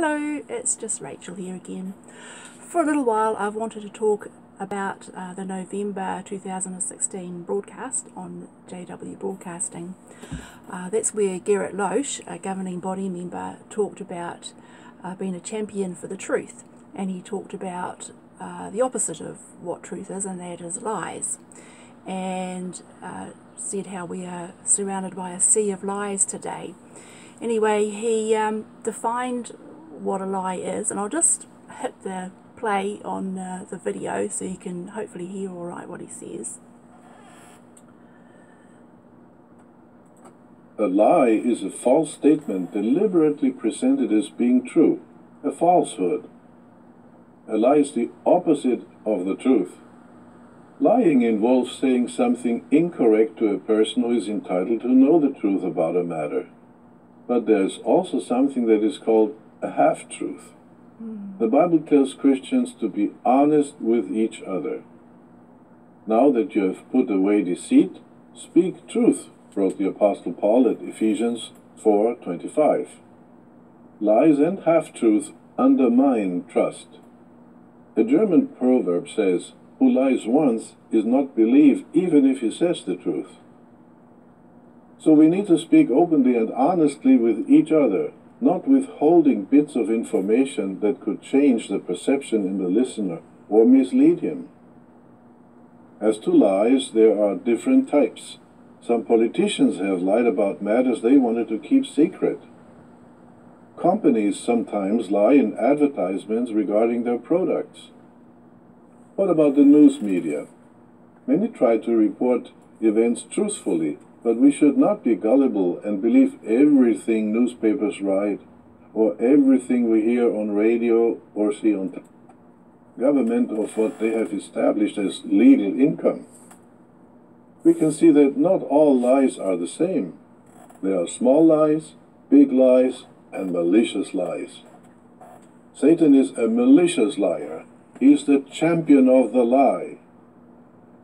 Hello, it's just Rachel here again. For a little while I've wanted to talk about the November 2016 broadcast on JW Broadcasting. That's where Gerrit Loesch, a governing body member, talked about being a champion for the truth, and he talked about the opposite of what truth is, and that is lies, and said how we are surrounded by a sea of lies today. Anyway, he defined what a lie is, and I'll just hit the play on the video so you can hopefully hear all right what he says. A lie is a false statement deliberately presented as being true, a falsehood. A lie is the opposite of the truth. Lying involves saying something incorrect to a person who is entitled to know the truth about a matter. But there's also something that is called a half-truth. The Bible tells Christians to be honest with each other. Now that you have put away deceit, speak truth, wrote the Apostle Paul at Ephesians 4:25. Lies and half-truths undermine trust. A German proverb says, "Who lies once is not believed even if he says the truth." So we need to speak openly and honestly with each other, not withholding bits of information that could change the perception in the listener or mislead him. As to lies, there are different types. Some politicians have lied about matters they wanted to keep secret. Companies sometimes lie in advertisements regarding their products. What about the news media? Many try to report events truthfully, but we should not be gullible and believe everything newspapers write or everything we hear on radio or see on government of what they have established as legal income. We can see that not all lies are the same. There are small lies, big lies, and malicious lies. Satan is a malicious liar. He is the champion of the lie.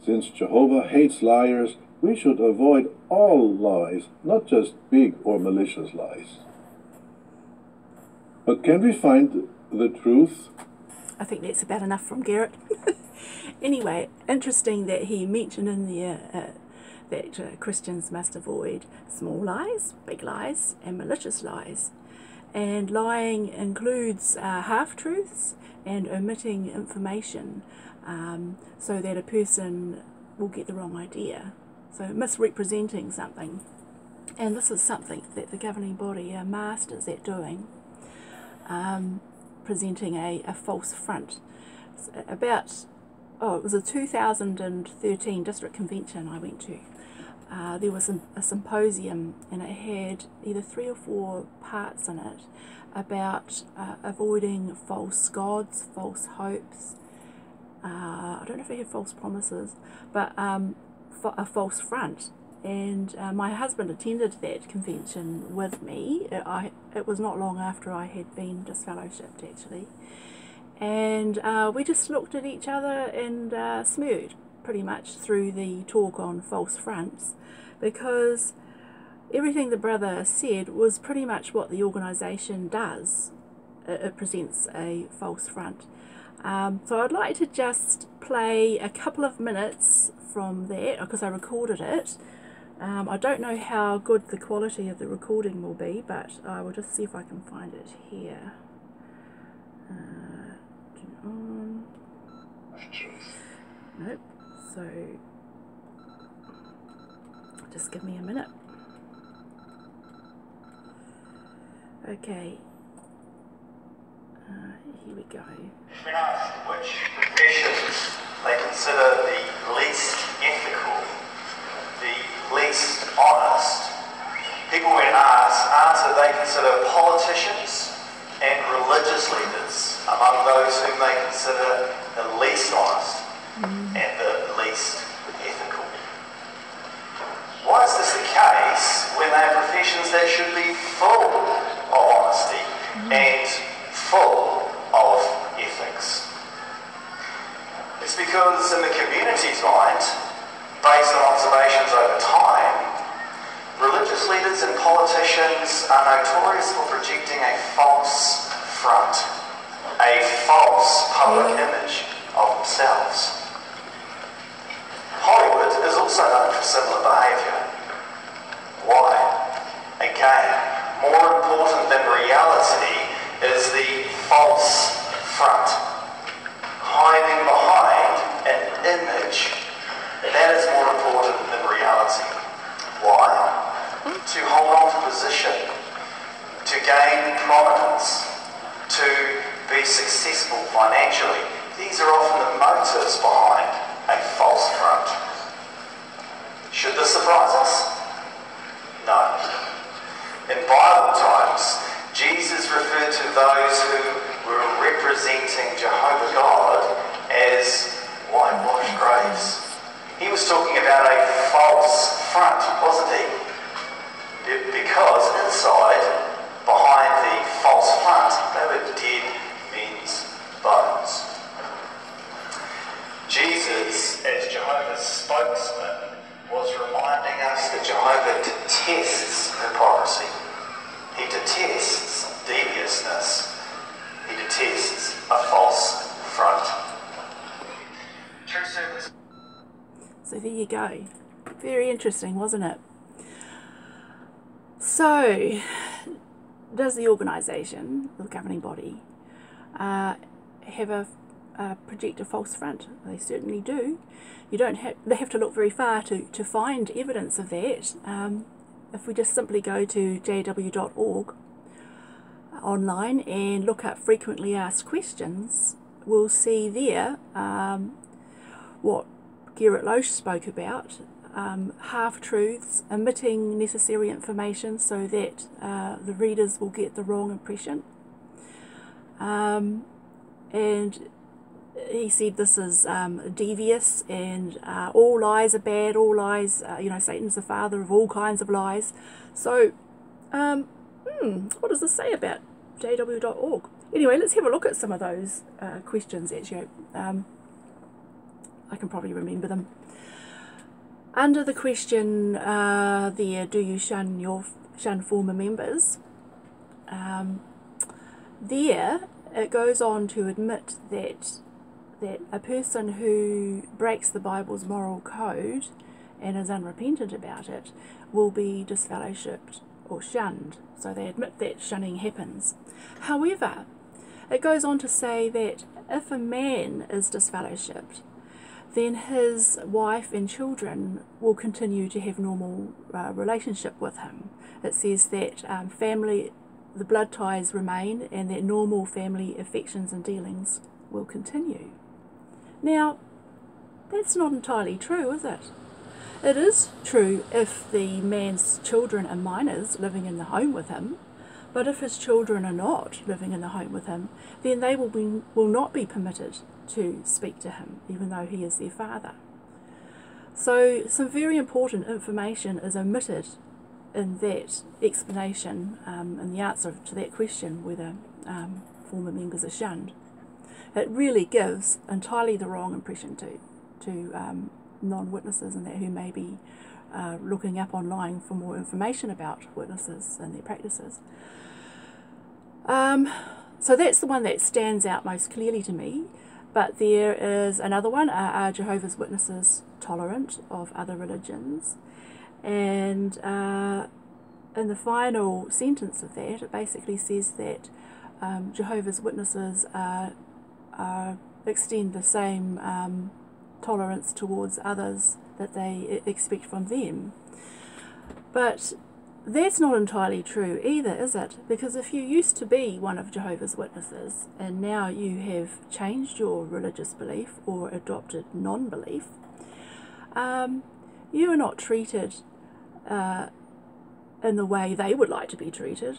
Since Jehovah hates liars, we should avoid all lies, not just big or malicious lies. But can we find the truth? I think that's about enough from Gerrit. Anyway, interesting that he mentioned in there that Christians must avoid small lies, big lies, and malicious lies. And lying includes half-truths and omitting information so that a person will get the wrong idea. So misrepresenting something. And this is something that the governing body are masters at doing, presenting a false front. It was a 2013 district convention I went to. There was a symposium, and it had either 3 or 4 parts in it about avoiding false gods, false hopes. I don't know if it had false promises, but a false front. And my husband attended that convention with me. It was not long after I had been disfellowshipped, actually. And we just looked at each other and smirked pretty much through the talk on false fronts, because everything the brother said was pretty much what the organisation does. It presents a false front. So I'd like to just play a couple of minutes from that, because I recorded it. I don't know how good the quality of the recording will be, but I will just see if I can find it here. Nope. So just give me a minute. Okay. Here we go. When asked which professions they consider the least ethical, the least honest, people when asked answer they consider politicians and religious leaders among those whom they consider the least honest and the least ethical. Why is this the case when they are professions that should be full of honesty and full of ethics? It's because in the community's mind, based on observations over time, religious leaders and politicians are notorious for projecting a false front false front, hiding behind an image that is more important than reality. Why? To hold on to position, to gain prominence, to be successful financially. These are often the motives behind a false front. Should this surprise us? No. In Bible times, Jesus referred to those who were representing Jehovah God as whitewashed graves. He was talking about a false front, wasn't he? Because inside, behind the false front, they were dead men's bones. Jesus, as Jehovah's spokesman, was reminding us that Jehovah detests hypocrisy. He detests deviousness. He detests a false front. True service. So there you go. Very interesting, wasn't it? So, does the organisation, the governing body, project a false front? They certainly do. You don't have to look very far to find evidence of that. If we just simply go to jw.org online and look up frequently asked questions, we'll see there what Gerrit Loesch spoke about, half-truths, omitting necessary information so that the readers will get the wrong impression. And he said this is devious, and all lies are bad, all lies, Satan's the father of all kinds of lies. So, what does this say about jw.org? Anyway, let's have a look at some of those questions, actually. I can probably remember them. Under the question there, do you shun former members? There, it goes on to admit that a person who breaks the Bible's moral code and is unrepentant about it will be disfellowshipped or shunned. So they admit that shunning happens. However, it goes on to say that if a man is disfellowshipped, then his wife and children will continue to have normal relationship with him. It says that the blood ties remain, and that normal family affections and dealings will continue. Now, that's not entirely true, is it? It is true if the man's children are minors living in the home with him, but if his children are not living in the home with him, then they will not be permitted to speak to him, even though he is their father. So some very important information is omitted in that explanation, in the answer to that question, whether former members are shunned. It really gives entirely the wrong impression to non-witnesses and that who may be looking up online for more information about witnesses and their practices. So that's the one that stands out most clearly to me. But there is another one, are Jehovah's Witnesses tolerant of other religions? And in the final sentence of that, it basically says that Jehovah's Witnesses extend the same tolerance towards others that they expect from them. But that's not entirely true either, is it? Because if you used to be one of Jehovah's Witnesses and now you have changed your religious belief or adopted non-belief, you are not treated in the way they would like to be treated,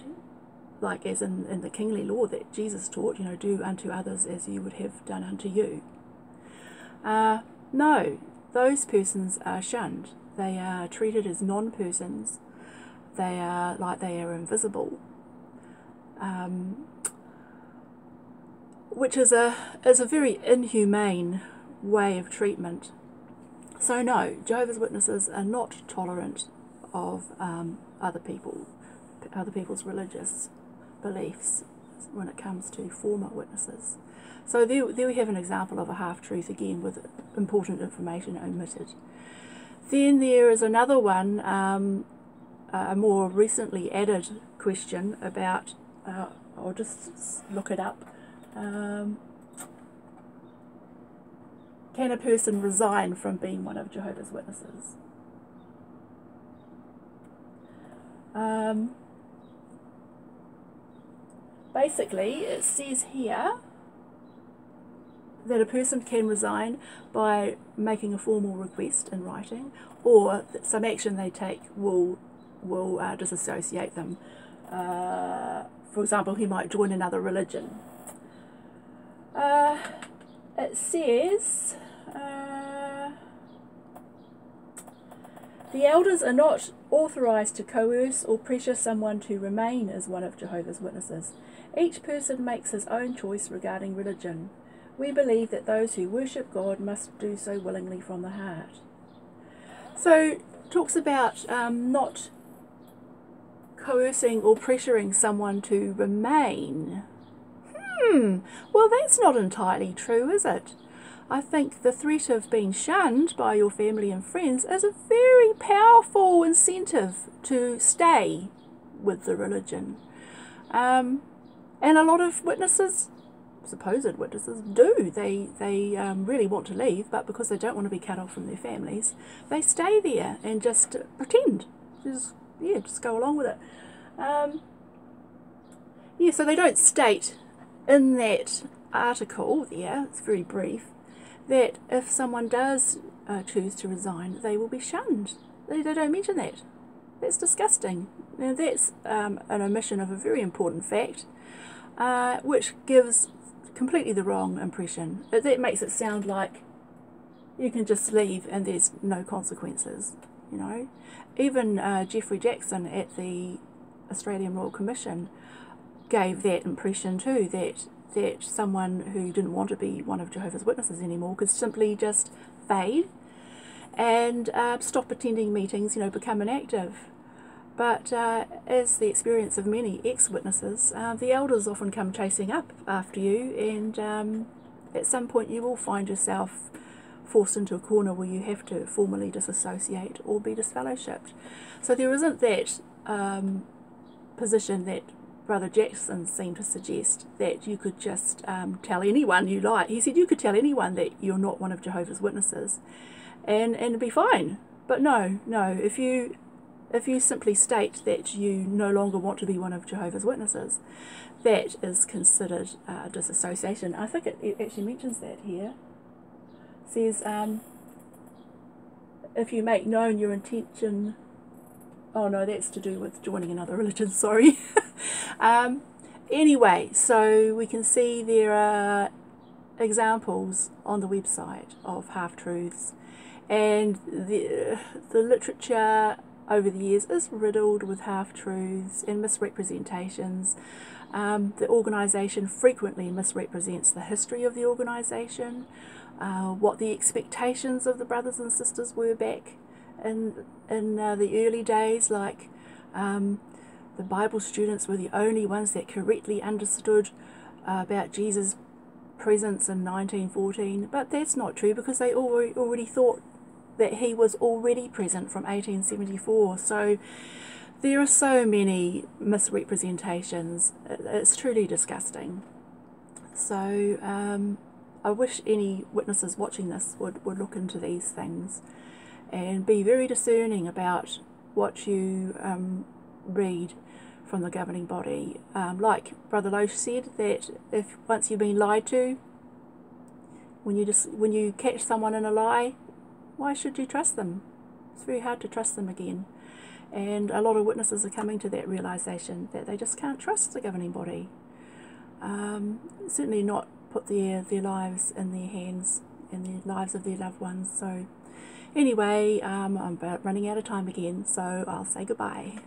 like as in the kingly law that Jesus taught, do unto others as you would have done unto you. No, those persons are shunned. They are treated as non-persons. They are invisible, which is a very inhumane way of treatment. So no, Jehovah's Witnesses are not tolerant of other people's religious beliefs when it comes to former witnesses. So there we have an example of a half-truth again, with important information omitted. Then there is another one, a more recently added question about, I'll just look it up Can a person resign from being one of Jehovah's Witnesses? Basically, it says here that a person can resign by making a formal request in writing, or that some action they take will disassociate them. For example, he might join another religion. It says the elders are not authorized to coerce or pressure someone to remain as one of Jehovah's Witnesses. Each person makes his own choice regarding religion. We believe that those who worship God must do so willingly from the heart. So, talks about not coercing or pressuring someone to remain. Well, that's not entirely true, is it? I think the threat of being shunned by your family and friends is a very powerful incentive to stay with the religion. And a lot of witnesses, supposed witnesses, do. They really want to leave, but because they don't want to be cut off from their families, they stay there and just pretend. Just go along with it. So they don't state in that article there, it's very brief, that if someone does choose to resign, they will be shunned. They don't mention that. That's disgusting. Now that's an omission of a very important fact, which gives completely the wrong impression. That makes it sound like you can just leave and there's no consequences, you know. Even Geoffrey Jackson at the Australian Royal Commission gave that impression too, that someone who didn't want to be one of Jehovah's Witnesses anymore could simply just fade and stop attending meetings, become inactive. But as the experience of many ex-witnesses, the elders often come chasing up after you, and at some point you will find yourself forced into a corner where you have to formally disassociate or be disfellowshipped. So there isn't that position that Brother Jackson seemed to suggest, that you could just tell anyone you like. He said you could tell anyone that you're not one of Jehovah's Witnesses and be fine. But no, if you simply state that you no longer want to be one of Jehovah's Witnesses, that is considered disassociation. I think it actually mentions that here. It says, if you make known your intention... Oh no, that's to do with joining another religion, sorry. Anyway, so we can see there are examples on the website of half-truths, and the literature over the years is riddled with half-truths and misrepresentations. The organisation frequently misrepresents the history of the organisation, what the expectations of the brothers and sisters were back in the early days, like the Bible students were the only ones that correctly understood about Jesus' presence in 1914, but that's not true, because they already thought that he was already present from 1874. So there are so many misrepresentations. It's truly disgusting. So I wish any witnesses watching this would look into these things and be very discerning about what you read from the governing body. Like Brother Loesch said, that if once you've been lied to, when you catch someone in a lie, why should you trust them? It's very hard to trust them again. And a lot of witnesses are coming to that realization that they just can't trust the governing body. Certainly not put their lives in their hands and the lives of their loved ones. So anyway, I'm about running out of time again, so I'll say goodbye.